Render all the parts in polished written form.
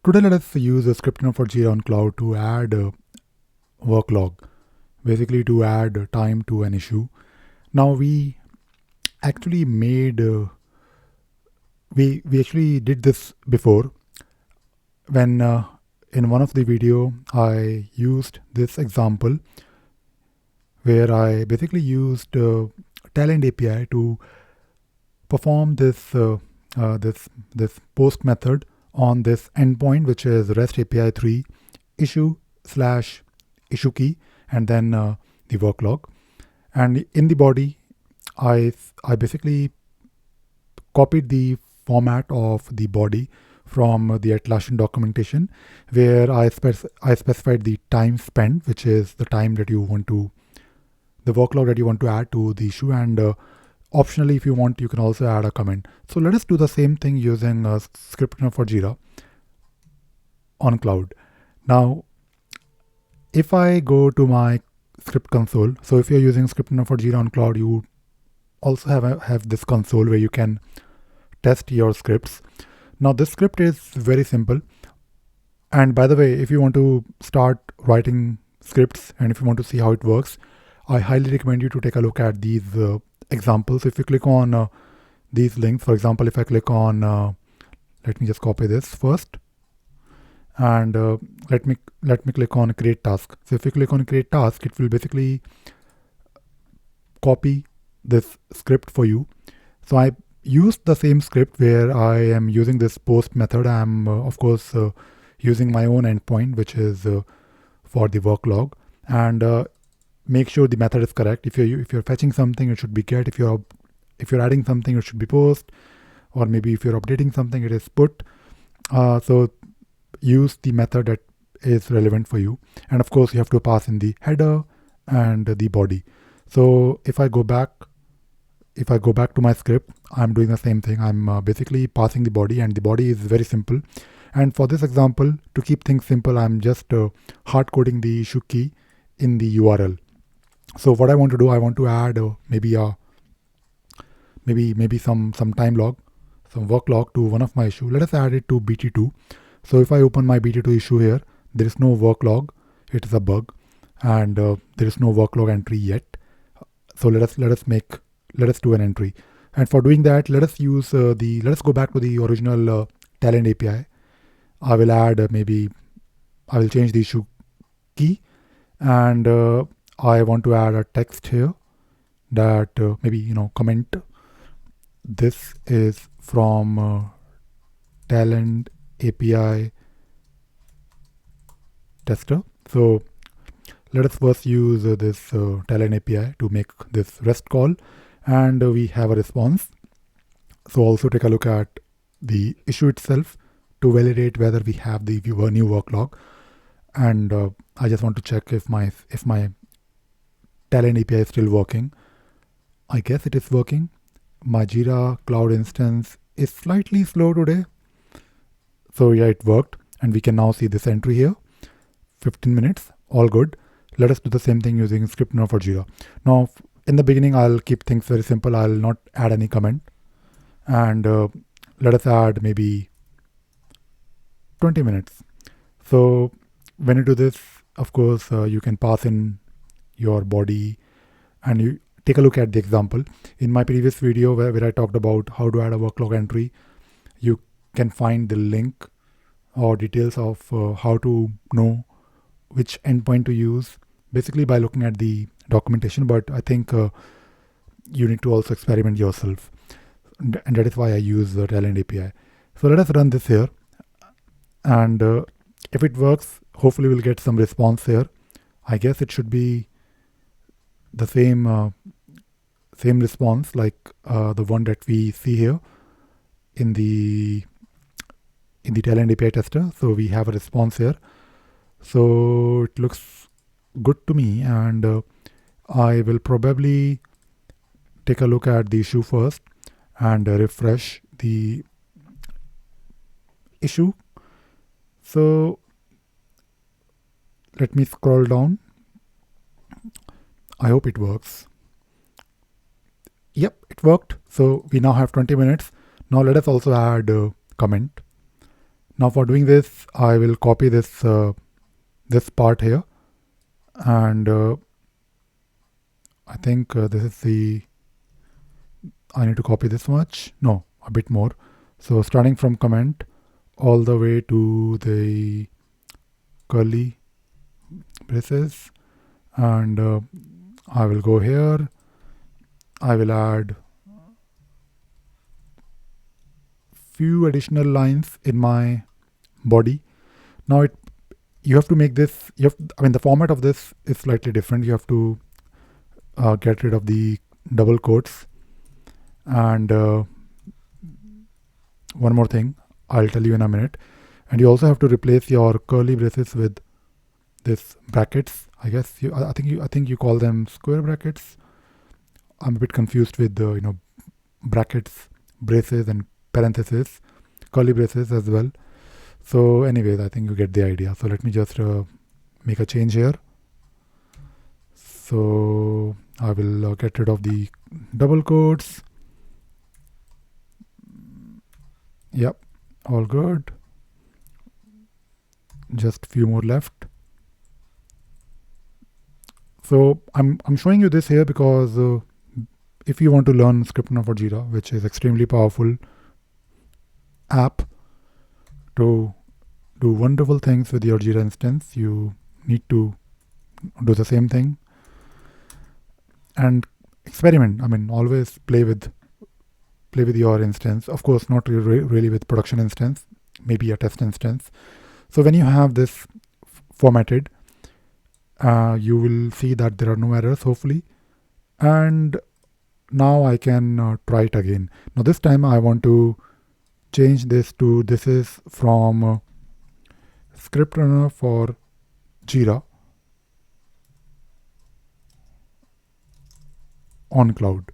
Today let us use a ScriptRunner for Jira on Cloud to add a worklog, basically to add time to an issue. Now we actually made we actually did this before when in one of the video I used this example where I basically used Talend API to perform this post method on this endpoint, which is REST API 3 issue/issue key, and then the worklog. And in the body, I basically copied the format of the body from the Atlassian documentation, where I specified the time spent, which is the time that you want to, the workload that you want to add to the issue, and optionally, if you want, you can also add a comment. So let us do the same thing using ScriptRunner for Jira on cloud. Now, if I go to my script console, so if you're using ScriptRunner for Jira on cloud, you also have this console where you can test your scripts. Now, this script is very simple. And by the way, if you want to start writing scripts and if you want to see how it works, I highly recommend you to take a look at these examples. If you click on these links, for example, if I click on, let me just copy this first, and let me click on create task. So if you click on create task, it will basically copy this script for you. So I used the same script where I am using this post method. I'm of course using my own endpoint, which is for the worklog, and make sure the method is correct. If you're fetching something, it should be get. If you're adding something, it should be post, or maybe if you're updating something, it is put. So use the method that is relevant for you, and of course you have to pass in the header and the body. So if I go back to my script, I'm doing the same thing. I'm basically passing the body, and the body is very simple. And for this example, to keep things simple, I'm just hard coding the issue key in the URL. So what I want to do, I want to add maybe some time log, some work log to one of my issue. Let us add it to BT2. So if I open my BT2 issue here, there is no work log. It is a bug, and there is no worklog entry yet. So let us do an entry. And for doing that, let us go back to the original Talend API. I will add I will change the issue key, and I want to add a text here that comment. This is from Talend API tester. So let us first use this Talend API to make this REST call, and we have a response. So also take a look at the issue itself to validate whether we have the new worklog. And I just want to check if my Talend API is still working. I guess it is working. My Jira Cloud instance is slightly slow today. So yeah, it worked. And we can now see this entry here. 15 minutes, all good. Let us do the same thing using ScriptRunner for Jira. Now, in the beginning, I'll keep things very simple. I'll not add any comment. And let us add maybe 20 minutes. So when you do this, of course, you can pass in your body, and you take a look at the example. In my previous video where I talked about how to add a worklog entry, you can find the link or details of how to know which endpoint to use, basically by looking at the documentation. But I think you need to also experiment yourself, and that is why I use the Talend API. So let us run this here, and if it works, hopefully we'll get some response here. I guess it should be the same response like the one that we see here in the Talend API tester. So we have a response here. So it looks good to me, and I will probably take a look at the issue first and refresh the issue. So let me scroll down. I hope it works. Yep, it worked. So we now have 20 minutes. Now let us also add a comment. Now for doing this, I will copy this this part here, and I think this is the, I need to copy this much, no, a bit more. So starting from comment all the way to the curly braces, and I will go here, I will add few additional lines in my body. Now you have to make this, I mean the format of this is slightly different. You have to get rid of the double quotes, and one more thing I'll tell you in a minute. And you also have to replace your curly braces with this brackets. I guess I think you call them square brackets. I'm a bit confused with the brackets, braces, and parentheses, curly braces as well. So anyways, I think you get the idea. So let me just make a change here. So I will get rid of the double quotes. Yep, all good. Just few more left. So I'm showing you this here because if you want to learn ScriptRunner for Jira, which is extremely powerful app to do wonderful things with your Jira instance, you need to do the same thing and experiment. I mean, always play with your instance. Of course, not really with production instance, maybe a test instance. So when you have this formatted, you will see that there are no errors, hopefully. And now I can try it again. Now this time I want to change this to, this is from ScriptRunner for Jira on cloud.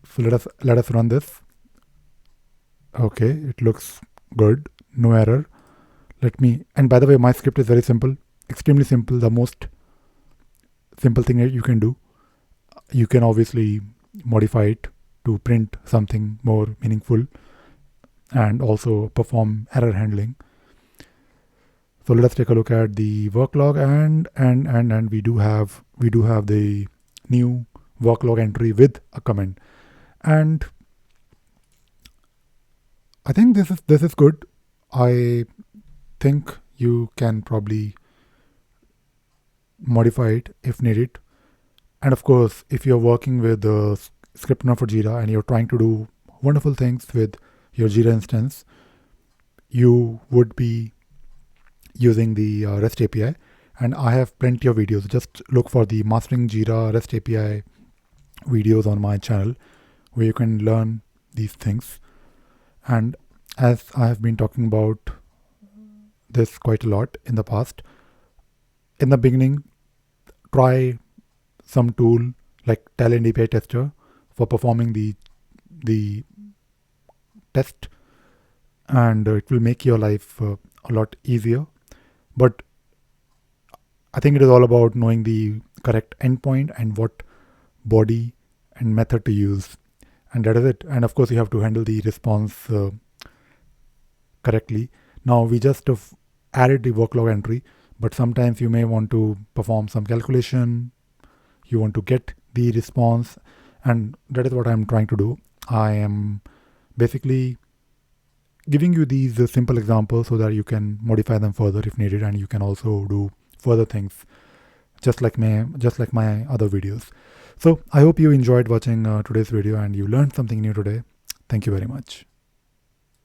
So let us run this. Okay, it looks good, no error. Let me, and by the way, my script is very simple, extremely simple, the most simple thing that you can do. You can obviously modify it to print something more meaningful and also perform error handling. So let us take a look at the worklog, and we do have the new worklog entry with a comment. And I think this is good. I think you can probably modify it if needed. And of course, if you're working with ScriptRunner for Jira and you're trying to do wonderful things with your Jira instance, you would be using the REST API. And I have plenty of videos. Just look for the Mastering Jira REST API videos on my channel where you can learn these things. And as I have been talking about this quite a lot in the past, in the beginning, try some tool like Talend API tester for performing the test, and it will make your life a lot easier. But I think it is all about knowing the correct endpoint and what body and method to use, and that is it. And of course, you have to handle the response correctly. Now we just added the worklog entry, but sometimes you may want to perform some calculation. You want to get the response, and that is what I'm trying to do. I am basically giving you these simple examples so that you can modify them further if needed, and you can also do further things just like my other videos. So I hope you enjoyed watching today's video and you learned something new today. Thank you very much.